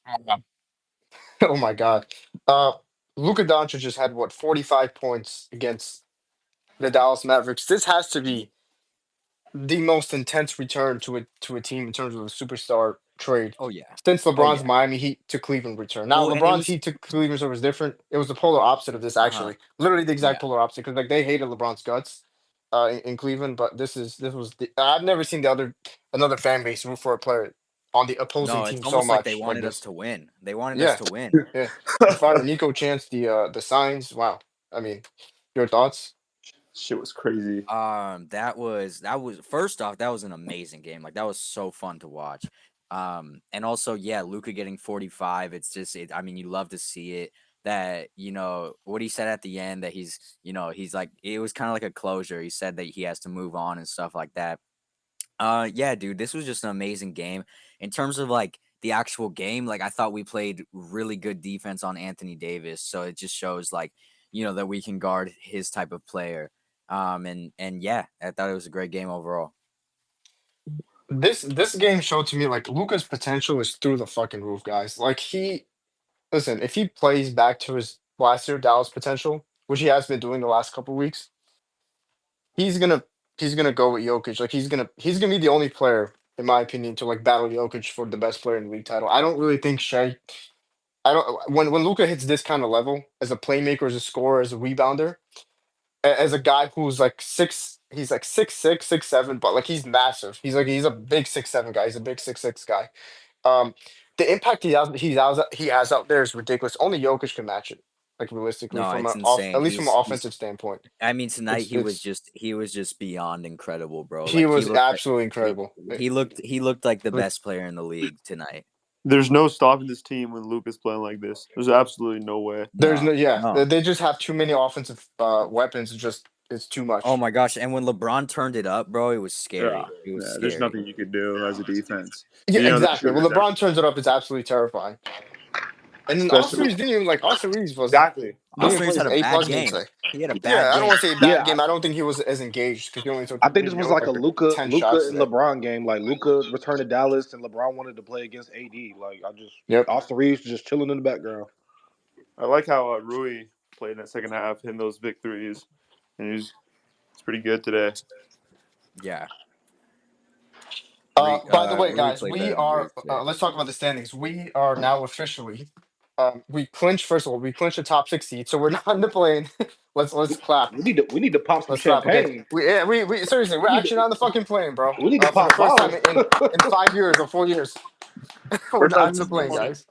Uh, Oh my God. Uh, Luka Doncic just had what 45 points against the Dallas Mavericks. This has to be the most intense return to a team in terms of a superstar trade Oh yeah. since Oh LeBron's yeah. Miami Heat to Cleveland return. Now, Well, and it LeBron's was Heat to Cleveland was different. It was the polar opposite of this, uh-huh. actually. Literally the exact Yeah. polar opposite because like they hated LeBron's guts in Cleveland, but I've never seen another fan base root for a player on the opposing No, it's team so almost like they much like wanted us this. to win. They wanted us Yeah, to win. yeah. And finally, Nico Chance, the signs. Wow. I mean, your thoughts? Shit was crazy. That was first off, that was an amazing game. Like that was so fun to watch. And also, yeah, Luca getting 45. It's just I mean, you love to see it. That, what he said at the end, that he's like, it was kind of like a closure. He said that he has to move on and stuff like that. Yeah, dude, this was just an amazing game. In terms of like the actual game, like I thought we played really good defense on Anthony Davis, so it just shows like, that we can guard his type of player. And yeah, I thought it was a great game overall. This game showed to me like Luca's potential is through the fucking roof, guys. Like listen, if he plays back to his last year Dallas potential, which he has been doing the last couple weeks, he's gonna he's gonna go with Jokic. Like he's gonna be the only player, in my opinion, to like battle Jokic for the best player in the league title. I don't really think Shea. I don't when Luca hits this kind of level as a playmaker, as a scorer, as a rebounder, as a guy who's like he's like 6'6", 6'7", but like he's massive. He's a big 6'7" guy. He's a big 6'6" guy. Um, the impact he has out there is ridiculous. Only Jokic can match it. Like realistically, No, from it's at insane. least from an He's offensive standpoint, I mean, tonight it's he was just beyond incredible, bro. he Like was absolutely incredible. he looked like the Like, best player in the league tonight. There's no stopping this team when Luka's playing like this. There's absolutely no way. there's No, no yeah, no. they just have too many offensive weapons. It's too Oh much. my gosh! And when LeBron turned it up, bro, it was Yeah, scary. It was yeah. There's scary. nothing you could do as a defense. Yeah, And, the exactly. When shooters, LeBron turns it up, it's absolutely terrifying. And then Austin especially Reeves didn't even like Austin Reeves exactly. didn't even Austin play Reeves his had a A bad plus game game. today. He had a Yeah, bad I don't want game. to say bad Yeah, game. I don't think he was as engaged because he only took I think this maybe was like a like Luca, 10 Luca shots and today. LeBron game. Like Luca returned to Dallas, and LeBron wanted to play against AD. Like I just Yep. Austin Reeves just chilling in the background. I like how Rui played in that second half, hitting those big threes, and it's pretty good today. Yeah, By the way, Rui guys, played we better than are. Reeves today. Let's talk about the standings. We are now officially. We clinched. First of all, we clinched the top 6 seed, so we're not in the plane. Let's clap. We need to pop some Let's clap. Okay. champagne. We seriously, we're We need actually not to on the fucking plane, bro. we need to For the pop first time bottles. in 5 years or 4 years, we're First not time in the since plane, 2020. guys.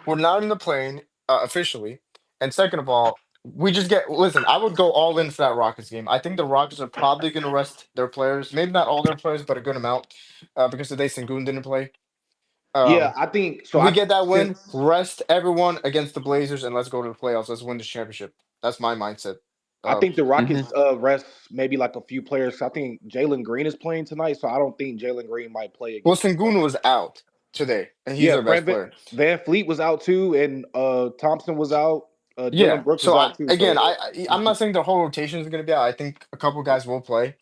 We're not in the plane officially. And second of all, we just get listen. I would go all in for that Rockets game. I think the Rockets are probably going to rest their players, maybe not all their players, but a good amount, because today Sengun didn't play. Yeah, Um, I think so. we I get that win, since rest everyone against the Blazers, and let's go to the playoffs. Let's win this championship. That's my mindset. I Uh, think the Mm-hmm. Rockets rest maybe like a few players. I think Jalen Green is playing tonight, so I don't think Jalen Green might play well, against the Sengun Rockets. was out today, and he's Yeah, their best player. Van Fleet was out too, and Thompson was out. Dylan Yeah. Brooks was So out too. So I'm not saying the whole rotation is going to be out. I think a couple guys will play,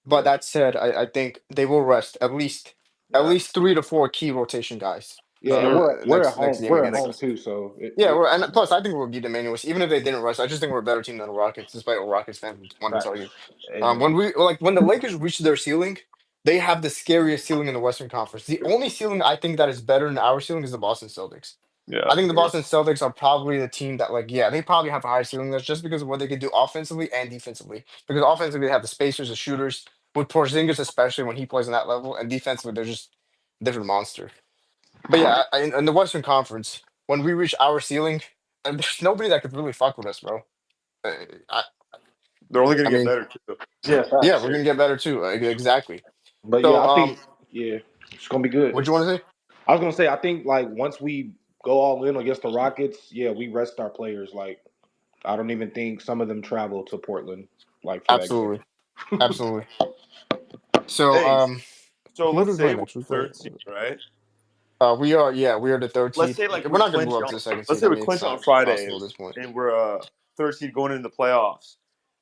but yeah, that said, I think they will rest at Yeah. least 3 to 4 key rotation guys. yeah, and we're at Next home. game We're at against. home too. So Yeah, and plus I think we'll beat them anyways. Even if they didn't rest, I just think we're a better team than the Rockets, despite what Rockets fans want to tell you. facts. Amen. When the Lakers reach their ceiling, they have the scariest ceiling in the Western Conference. The only ceiling I think that is better than our ceiling is the Boston Celtics. Yeah. I think the It Boston is. Celtics are probably the team that they probably have a higher ceiling that's just because of what they can do offensively and defensively. Because offensively they have the spacers, the shooters, with Porzingis especially when he plays on that level, and defensively they're just a different monster. But yeah, in the Western Conference, when we reach our ceiling, and there's nobody that could really fuck with us, bro. Uh, I, They're only gonna I get mean, better too. Yeah, yeah, facts. we're gonna get better too. Exactly. But yeah, So, I think it's gonna be good. what you want to say? I was gonna say I think like once we go all in against the Rockets, yeah, we rest our players. Like I don't even think some of them travel to Portland like for that game. Absolutely, absolutely. So, Hey, so who do let's we play say we're next? We play. third seed, right? We are the third Let's seed. say We're like we not gonna clinch move up on. to the second Let's seed. say I we mean, it's clinch on not Friday, possible at this point. and we're third seed going into the playoffs.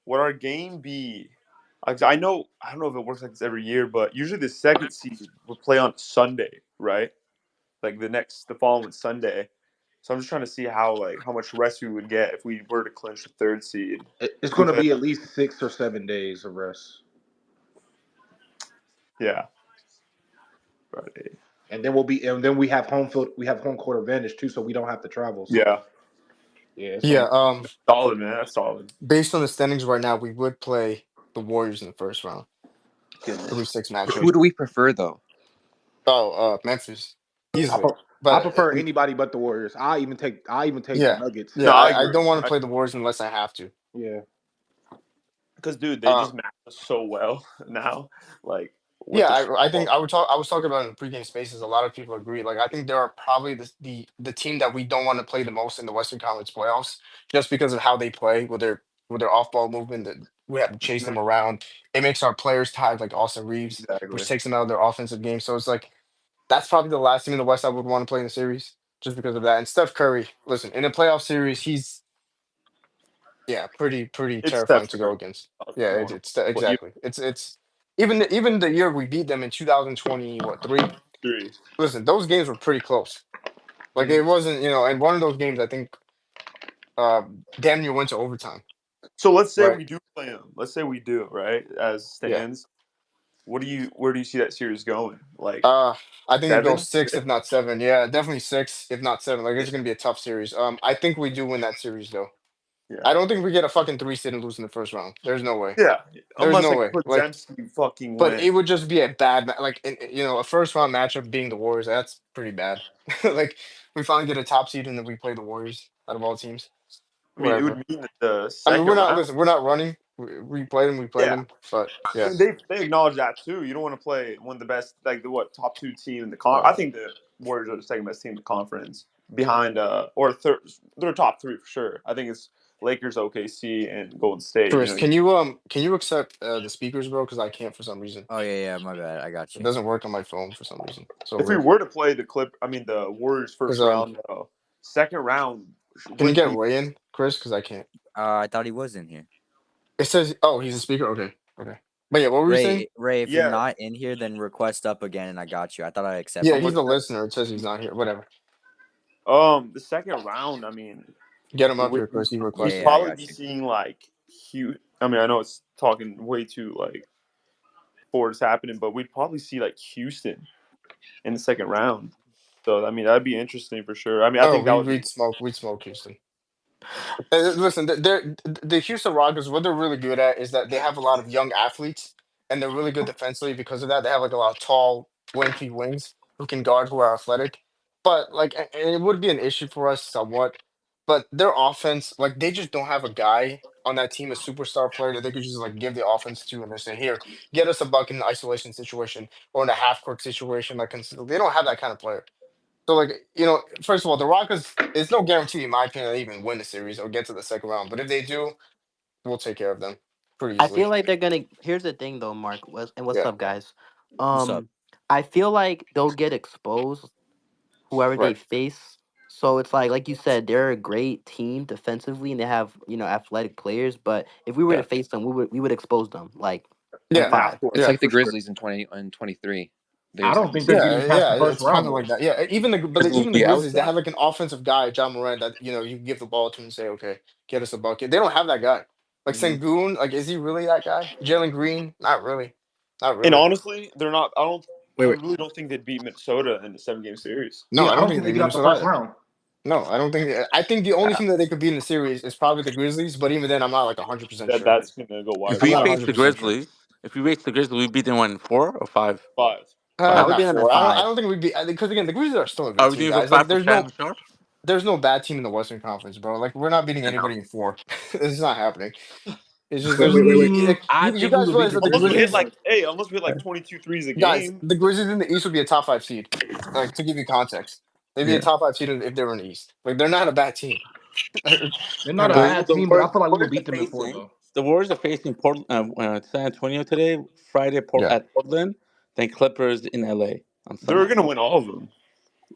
Would our game be? Like, I don't know if it works like this every year, but usually the second seed would play on Sunday, right? like the following Sunday. So I'm just trying to see how much rest we would get if we were to clinch the 3rd seed. It's going to be at least 6 or 7 days of rest. Yeah. Friday. And then we have home court advantage too, so we don't have to travel. So Yeah. Yeah. Solid, man. That's solid. Based on the standings right now, we would play the Warriors in the first round. Goodness. 3-6 matchup. Who do we prefer though? Oh, Memphis. Easily. I But prefer anybody but the Warriors. I even take the Nuggets. Yeah, No, I agree. don't want to play the Warriors unless I have to. Yeah. Because dude, they just match us so well now. Like with I think I was talking about in the pregame spaces. A lot of people agree. Like I think there are probably the team that we don't want to play the most in the Western Conference playoffs, just because of how they play with their off ball movement. That we have to chase them around. It makes our players tired, like Austin Reeves, which takes them out of their offensive game. So it's like that's probably the last team in the West I would want to play in the series, just because of that. And Steph Curry, listen, in a playoff series, he's pretty It's terrifying Steph to go Curry. against. Come Yeah, on. exactly. It's even the year we beat them in 2023. Three. Listen, those games were pretty close. Like it wasn't, and one of those games I think damn near went to overtime. So let's say Right. we do play them. Let's say we do, right? As Yeah. stands. Where do you see that series going? Like I think it 7? goes 6, if not 7. Yeah, definitely 6, if not 7. Like it's gonna be a tough series. I think we do win that series though. Yeah. I don't think we get a fucking 3 seed and lose in the first round. There's no way. Yeah. There's Unless no like way. Like, Podzemski fucking but win. it would just be a bad, a first round matchup being the Warriors. That's pretty bad. Like, we finally get a top seed and then we play the Warriors out of all teams. I mean, it Whatever. would mean that the I mean, second round. listen, we're not running. We played them, Yeah. but I yeah. mean, they acknowledge that too. You don't want to play one of the best, like the top 2 team in the I think the Warriors are the second best team in the conference, behind or third. They're top 3 for sure. I think it's Lakers, OKC, and Golden State. Chris, can you accept the speakers, bro? Because I can't for some reason. Oh yeah, my bad. I got It you. doesn't work on my phone for some reason. So if we were to play the Warriors first 'Cause, round, though, second round. Can you get Ray in, Chris? Because I can't. I thought he was in here. It says, oh, he's a speaker. Okay. But yeah, what were you saying? Ray, if Yeah. you're not in here, then request up again, and I got you. I thought I accepted. Yeah, he's a listener. It says he's not here. Whatever. The second round. I mean, Get him up here, Chris. He we'd requested. Yeah, I probably got be you. seeing like huge. I mean, I know it's talking way too like forward is happening, but we'd probably see like Houston in the second round. So I mean, that'd be interesting for sure. I mean, I think that we'd smoke Houston. Listen, the Houston Rockets, what they're really good at is that they have a lot of young athletes, and they're really good defensively because of that. They have like a lot of tall, lengthy wings who can guard, who are athletic. But like, and it would be an issue for us somewhat. But their offense, like, they just don't have a guy on that team, a superstar player that they could just like give the offense to, and they say, "Here, get us a buck in an isolation situation or in a half court situation." Like, they don't have that kind of player. So, like, first of all, the Rockets, it's no guarantee, in my opinion, they even win the series or get to the second round. But if they do, we'll take care of them pretty I easily. feel like they're gonna. Here's the thing, though, Mark. What's Yeah. up, guys? What's up? I feel like they'll get exposed, whoever they Right. face. So it's like you said, they're a great team defensively, and they have athletic players. But if we were to face them, we would expose them like in Yeah. 5. It's like the for sure. Grizzlies in 23. I don't think they're getting past the first It's kind round. of like that. Yeah, even the Yeah, I Grizzlies, they have like an offensive guy, John Moran, that you can give the ball to and say, "Okay, get us a bucket." They don't have that guy. Like Sengun, like, is he really that guy? Jalen Green, not really. And honestly, they're not. I Wait. really don't think they'd beat Minnesota in the 7-game series. No, Yeah, I don't think they they get out the first either. round. No, I don't think. I think the only team that they could beat in the series is probably the Grizzlies. But even then, I'm not like 100% sure. That's gonna go wide. If we not face the 100% sure. Grizzlies, we beat them in 4 or 5. 5. I would Not be them at 4. I 5. don't think we'd be, because again, the Grizzlies are still a good Are we team, doing for guys. Like, 5 for Shannon Sharp? there's no bad team in the Western Conference, bro. Like, we're not beating anybody in 4. It's not happening. It's just Wait. I you think guys we would realize beat that the the Unless we Grizzlies, hit like 22 threes a guys, game. the Grizzlies in the East would be a top 5 seed. Like, to give you context, they'd be a top 5 seed if they were in the East. Like, they're not a bad team. They're They're not a not. bad team, but I feel like we would beat them in 4 though. The Warriors are facing San Antonio today, Friday Yeah. at Portland, then Clippers in LA on Sunday. They're gonna win all of them.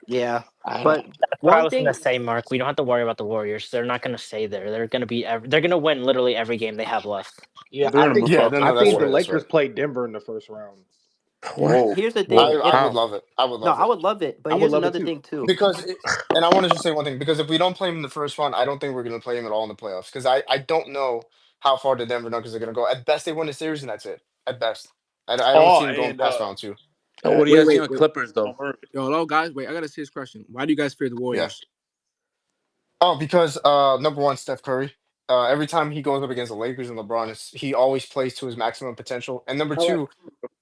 Yeah, I but don't- That's what I one was thing. gonna say, Mark. We don't have to worry about the Warriors. They're not gonna stay there. They're gonna be. They're gonna win literally every game they have left. Yeah, They're I gonna think move Yeah, up. no, I that's think the right, that's Lakers right. played Denver in the first round. Whoa. Here's the I thing. If I would How? love it. I would no, love I it. would love it, but I would here's love it another too. thing too. And I want to just say one thing, because if we don't play him in the first round, I don't think we're going to play him at all in the playoffs. Because I don't know how far the Denver Nuggets are going to go. At best, they win the series, and that's it. At best, I don't Oh, see him going and past round two. What do you Wait, guys think wait, on wait. Clippers though? Don't worry. Yo, hello, guys. Wait, I got a serious question. Why do you guys fear the Yeah. Warriors? Oh, because number one, Steph Curry. Every time he goes up against the Lakers and LeBron, he always plays to his maximum potential. And number All right. two,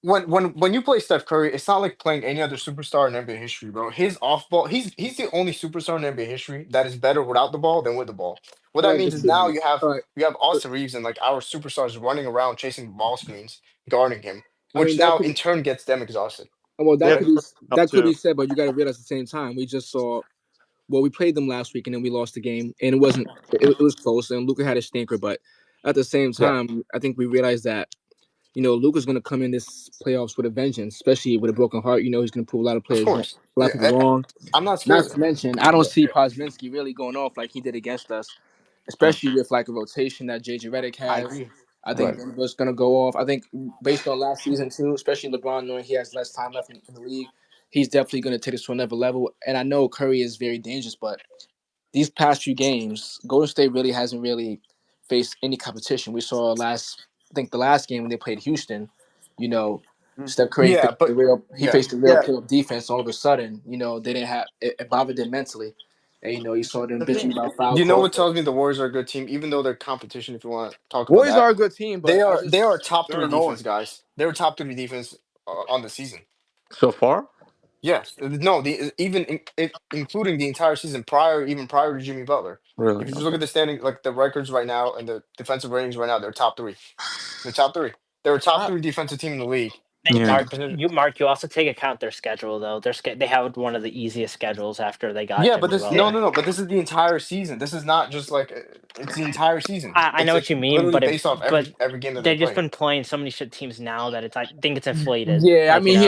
when you play Steph Curry, it's not like playing any other superstar in NBA history, bro. His off ball, he's the only superstar in NBA history that is better without the ball than with the ball. What All that right, means but is now all right. you have But, Austin Reeves and like our superstars running around chasing ball screens, guarding him, I mean, which now in turn gets them exhausted. well, They have Right? up that could be too. said, but you got to realize at the same time, we just saw. Well, we played them last week, and then we lost the game, and it wasn't. It was close, and Luca had a stinker, but at the same Yeah. time, I think we realized that Luca's going to come in this playoffs with a vengeance, especially with a broken heart. He's going to prove a lot of Of players wrong, course. a lot of Yeah. people wrong. I'm not Not scared. to mention, I don't Yeah. see Posminski really going off like he did against us, Mm, especially with like a rotation that JJ Redick I has. agree. I right. think Denver's going to go off. I think based on last season too, especially LeBron knowing he has less time left in the league, he's definitely going to take us to another level. And I know Curry is very dangerous, but these past few games, Golden State really hasn't really faced any competition. We saw I think the last game when they played Houston, you know, Mhm. Steph Curry Yeah, faced but he yeah. faced the real pull up defense. All of a sudden, they didn't have it bothered them mentally, and you saw them The bitching thing, about foul you know calls. what tells me the Warriors are a good team, even though they're competition. If you want to talk about Warriors that, are a good team, but I they are just top They're three annoying. defense guys. They were top three defense on the season. So far? Yes, no, including the entire season prior, even prior to Jimmy Butler. Really? If you just look Okay. at the standing, like the records right now and the defensive ratings right now, they're top three. They're top three. They're a top I, three defensive team in the league. Hey, Yeah. Mark, you also take account their schedule though. They have one of the easiest schedules after they got Yeah, but Jimmy this no, Butler. no, no. But this is the entire season. This is not just like it's the entire season. I know what It's you mean, literally but based off but every game that they they've just play. been playing so many shit teams now that I think it's inflated. yeah, I Like, mean,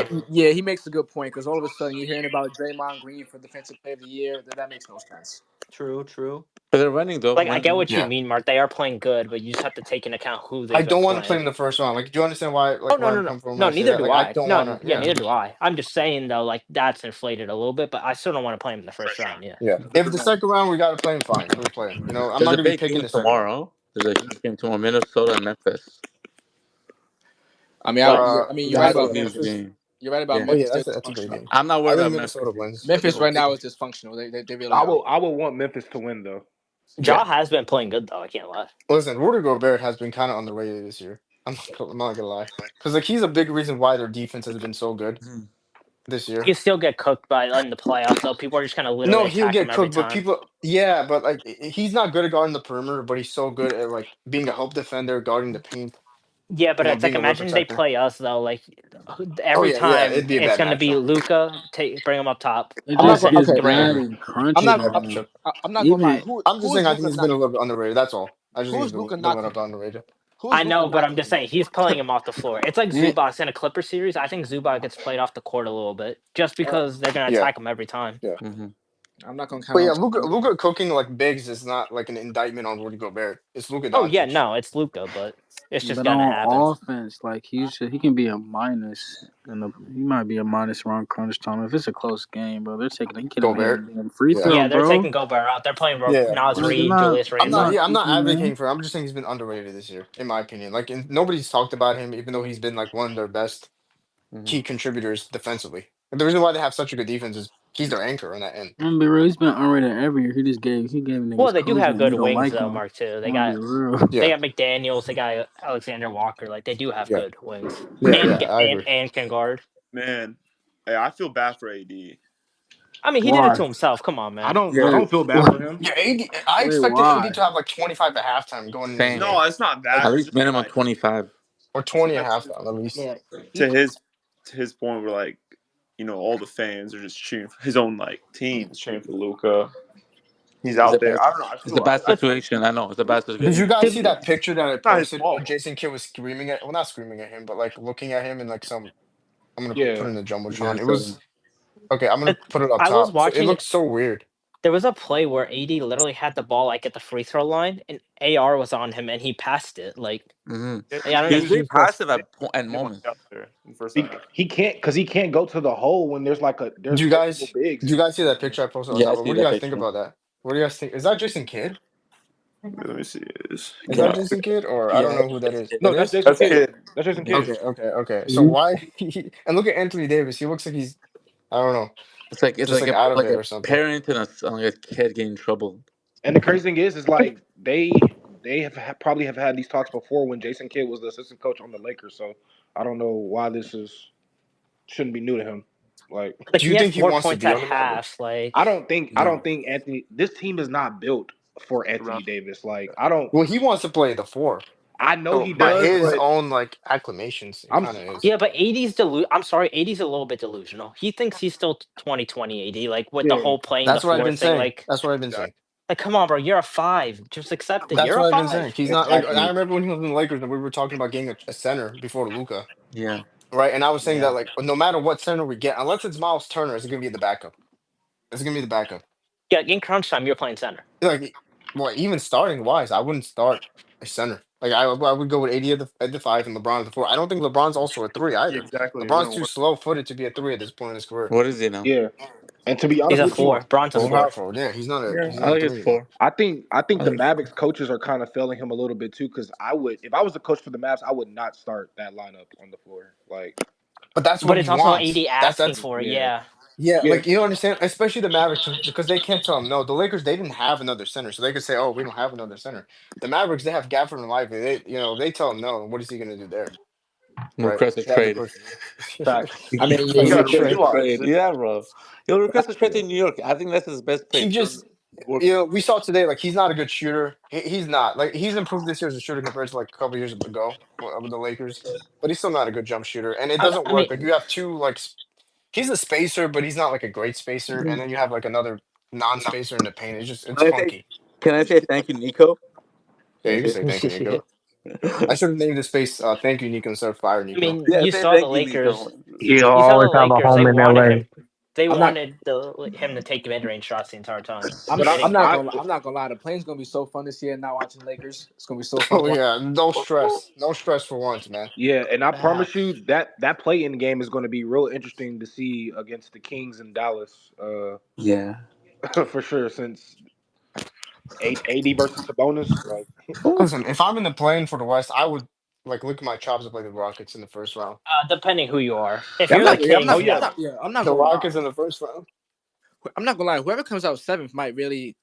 he makes a good point because all of a sudden you're hearing about Draymond Green for Defensive Player of the Year. That makes no sense. true, true. But they're running though. like I get Running. what you Yeah, mean, Mark. They are playing good, but you just have to take into account who I they've been don't want to play playing. in the first round. Like, do you understand why? Oh Like, no, where no, I'm no, coming from when no. I say Neither that? do Like, I I. don't want No, to. yeah, Yeah, neither do I. I'm just saying though, like that's inflated a little bit, but I still don't want to play him in the first round. Yeah. yeah. If the second round we got to play him, fine. We play him. I'm There's not a gonna be big picking game the second round. tomorrow. There's a huge game tomorrow. Minnesota and Memphis. I mean, you're right Minnesota about That's a huge Memphis. Memphis. game. You're right about Yeah. Oh yeah, Memphis. They're that's a great dysfunctional. game. I'm not I worried think about Minnesota Memphis. wins. Memphis right They now can. is dysfunctional. They really are. I will want Memphis to win though. Yeah. Ja has been playing good though. I can't lie. Listen, Rudy Gobert has been kind of underrated this year. I'm not gonna lie, because like he's a big reason why their defense has been so good Mhm. this He year. still get cooked by in the playoffs though. People are just kind of literally No, he'll attack get him every cooked, but time. people, yeah, but like he's not good at guarding the perimeter, but he's so good at like being a help defender, guarding the paint, Yeah, but it's like being a rim imagine they protector. play us though. Like Oh every yeah, yeah, time it'd be a it's bad going to be matchup. Luca take bring him up top, It I'm not just going. send gets it to Okay, bad Graham. and It'd I'm be crunchy a not. bad though. matchup. I'm not gonna lie. Even I'm just Who saying, is I think Luca he's been not? a little bit underrated. That's all. I just Who think is he's been Luca a little not bit cleaning? underrated. Who is I Luca know, but not I'm just cleaning? saying he's pulling him off the floor. It's like and Zubac in a Clipper series. I think Zubac gets played off the court a little bit just because they're going to Yeah, attack him every time. yeah. Mhm. I'm not gonna But count yeah, out. Luca cooking like bigs is not like an indictment on Rudy Gobert. It's Luca Oh yeah, Doncic. no, it's Luca, but it's just but going to on happen. offense, like he can be a minus, and he might be a minus around crunch time if it's a close game, bro. He could have made a Gobert. damn free Yeah, throw, Yeah, they're bro. taking Gobert out. They're playing yeah. Nas Like Reed, Julius I'm not. Randle. Yeah, I'm not keeping that. advocating for him. I'm just saying he's been underrated this year, in my opinion. Like, nobody's talked about him, even though he's been like one of their best Mhm. key contributors defensively. And the reason why they have such a good defense is he's their anchor on that end. I'm gonna be real. He's been unrated every year. He gave Well, niggas they do have coaching. good We don't wings like though, him. Mark too. I'm gonna be real. They Yeah, got McDaniels, they got Alexander Walker. Like they do have yeah, good wings, yeah, and yeah. I agree. and can guard. Man, hey, I feel bad for AD. I mean, he did it Why? to himself. Come on, I man. don't. I Yeah. Wait, don't feel bad Well, for him. yeah, AD. I wait, expected AD why? to have like 25 at halftime going into this Same. game, No, it's not like that. At It's least just minimum like 25. or 20 at sometimes halftime at least. Yeah, to he his point where like all the fans are just cheering for his own like teams cheering for Luca. He's It's a out bad. there. I don't know. I It's a feel bad I But feel situation. I know. It's a bad Did you situation. guys see to, that picture that I it's not his posted where fault. Jason Kidd was screaming at? Well, not screaming at him, but like looking at him in like some. I'm gonna put Yeah. in the Yeah. jumbotron. It So was okay. I'm gonna but put it up I was top. So it watching looks so weird. There was a play where AD literally had the ball like at the free throw line, and AR was on him, and he passed it. Like, Mm-hmm. Yeah, I don't He know. was he very was passive at him on moments. the other in the first He, half. he can't because he can't go to the hole when there's Do you multiple guys bigs. do you guys see that picture I posted on Yeah, I top? see What do you that guys think picture. about that? What do you guys think? Is that Jason Kidd? Let me see. Is that Yeah, Jason Kidd or I don't yeah, know who that is? it's It No, that's is? Jason That's Kidd. kid. That's Jason Yeah. Kidd. Okay. So Mhm. why and look at Anthony Davis. He looks like he's I don't know, it's just like like out of like it a or something. parent and like a kid getting in trouble. And the crazy thing is like they have probably have had these talks before when Jason Kidd was the assistant coach on the Lakers. So I don't know why this is shouldn't be new to him. Like But Do he you had think he four wants to points be at on the Mavericks? half. Like, I No, don't think Anthony. This team is not built for Anthony Around. Davis. Like I don't. Well, he wants to play the four. I know So he by does, his but own like acclamations, it I'm kind of is. yeah, but I'm sorry, AD's a little bit delusional. He thinks he's still 2020 AD, like with the yeah. whole playing the That's what I've four been thing. saying. That's what I've been Exactly. saying. Like, come on, bro, you're a five. Just accept it. That's You're a what I've been saying. five. He's not like I Exactly. remember when he was in the Lakers and we were talking about getting a center before Luca, yeah, right? And I was saying that Yeah, like no matter what center we get, unless it's Miles Turner, it's gonna be the backup. It's gonna be the backup. yeah. In crunch time, you're playing center. Like, well, even starting wise, I wouldn't start a center. Like I would go with AD at the five and LeBron at the four. I don't think LeBron's also a three Yeah, either. exactly. It LeBron's wouldn't too work. slow footed to be a three at this point in his career. what is he now? Yeah. And to be He's honest a with you, four. Bron's a Or Four. power four. forward. Yeah, Yeah, he's I not a think it's three anymore. four. I think I the think it's Mavericks coaches are kind of failing him a little bit too. Because I would, if I was the coach for the Mavs, I would not start that lineup on the floor. Like, But that's But what it's he also wants. AD asking for it. yeah, Yeah, Yeah, yeah, like you don't understand, especially the Mavericks, because they can't tell them no. The Lakers, they didn't have another center, so they could say, "Oh, we don't have another center." The Mavericks, they have Gafford and Lively. They tell him no. What is he going to do there, right? request a They have the trade. person. facts. I mean, You yeah, got to Request a realize trade. this. Yeah, bro. He'll request a trade Yeah. to New York. I think that's his best He place. He'll just, work. we saw today like he's not a good shooter. He's not like he's improved this year as a shooter compared to like a couple years ago with the Lakers, but he's still not a good jump shooter, and it doesn't I work. mean, Like you have two like he's a spacer, but he's not like a great spacer, and then you have like another non-spacer in the paint. It's Can I say? funky. Can I say thank you, Nico? Yeah, Can I you can say? say thank you, Nico. I should have named the space "Thank You, Nico" instead of "Fire Nico." I mean, Yeah, you say saw the thank you, Nico. Lakers. he'll You saw the always have a Lakers. They home in wanted LA. him. They I'm not. wanted him to take mid-range shots the entire time. But They I'm didn't not care. gonna. I'm not gonna lie. The play's gonna be so fun this year. Now watching Lakers, it's gonna be so fun to Oh watch. yeah, no stress, no stress for once, man. Yeah, and I promise you Facts. that play in game is going to be real interesting to see against the Kings in Dallas, Yeah. for sure. Since AD versus Sabonis, like, Oh, Listen, if I'm in the plane for the West, I would like look at my chops to play the Rockets in the first round. Depending who you are. If Yeah, I'm you're the not. Yeah, I'm oh not. Kings, I'm yeah, no. not. Yeah, I'm not The gonna lie. Rockets in the first round. I'm not gonna lie. Whoever comes out seventh might really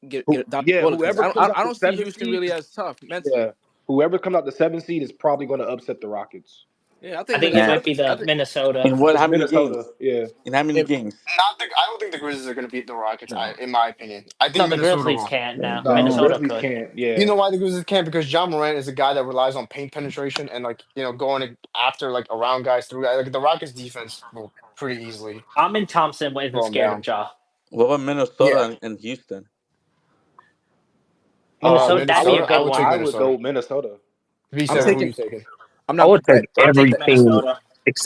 get down the yeah, border because whoever comes I out the don't see seventh Houston seed, really as tough yeah, mentally. whoever comes out the seventh seed is probably going to upset the Rockets. Yeah, I I think think it Minnesota. yeah. might be I the think Minnesota. In what? It's How many games? Minnesota, yeah. In how many if games? I don't think the Grizzlies are going to beat the Rockets. No. In my opinion, I think No, the Minnesota Grizzlies will. can't now. No, the No. Minnesota Grizzlies could. can't. You Yeah, know why the Grizzlies can't? Because John Morant is a guy that relies on paint penetration and like going after like around guys through guys. Like the Rockets defense will pretty easily Amin Thompson isn't slow them scared of down. Ja. What about Minnesota Yeah, and Houston? Minnesota, that'd be a Minnesota. I good would take one. I would Minnesota. go Minnesota. I'm V7, who are taking. you taking? I'm I not. would take I'll take every team Minnesota.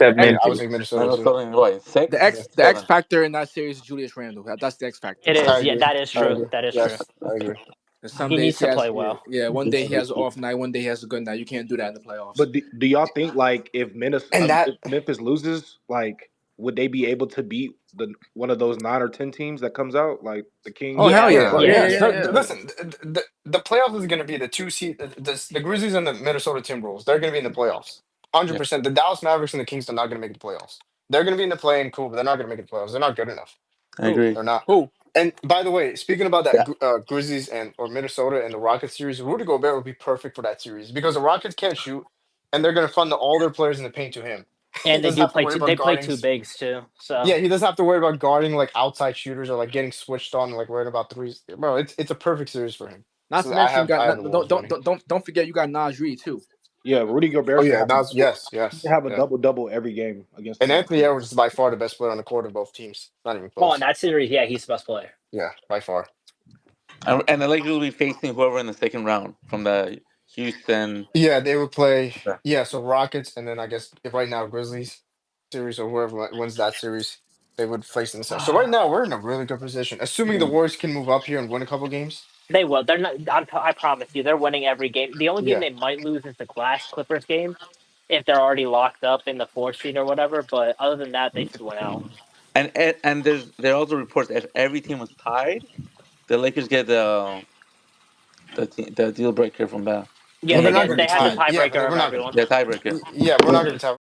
The except X, Yeah, I would Memphis. take Minnesota too. Minnesota in what? the Six? Yeah, X the X Seven? factor in that series is Julius Randle. That's the X factor. It I is. Yeah, agree. that is I true. agree. That is true. Yes, I agree. And some He days needs he to has play well. one day he has an off night, one day he has a good night. You can't do that in the playoffs. But do y'all think like if And if that Memphis loses, like would they be able to beat the one of those 9 or 10 teams that comes out, like the Oh Kings? hell Yeah, yeah, Yeah, oh yeah, yeah. yeah, yeah. listen, the playoffs is going to be the two seed. The Grizzlies and the Minnesota Timberwolves. They're going to be in the playoffs. Yeah, 100%. The Dallas Mavericks and the Kings are not going to make the playoffs. They're going to be in the play-in, cool, but they're not going to make the playoffs. They're not good enough. I Who? agree. They're not. Who? And by the way, speaking about that Yeah, Grizzlies and or Minnesota and the Rockets series, Rudy Gobert would be perfect for that series because the Rockets can't shoot, and they're going to fund all their players in the paint to him. He And they doesn't do have to play worry two. about They play guarding. two bigs too. So Yeah, he doesn't have to worry about guarding like outside shooters or like getting switched on like worried about threes. Bro, it's a perfect series for him. Not to So mention you got I have the Wolves winning. don't forget you got Naj Reid too. Yeah, Rudy Oh Gobert should yeah, have a that's double. yes, He should yes, have a yeah. double every game against the And Anthony Rockets. Edwards is by far the best player on the court of both teams. Not even oh, in close. that series, yeah, he's the best player. Yeah, by far. and the Lakers will be facing whoever in the second round from the Houston. Yeah, they would play. Yeah. Yeah, so Rockets, and then I guess if right now Grizzlies series or whoever wins that series. they would face in the South. So right now we're in a really good position, assuming the Warriors can move up here and win a couple games. They will. They're not. I promise you, they're winning every game. The only game Yeah, they might lose is the Glass Clippers game, if they're already locked up in the 4th seed or whatever. But other than that, they should win out. And there are also reports that if every team was tied, the Lakers get the deal breaker from that. Yeah, well, In they're the not they going to they be had the tied. Yeah, but tiebreaker of we're not going to. everyone. the tiebreaker. Yeah, we're not going to be tied.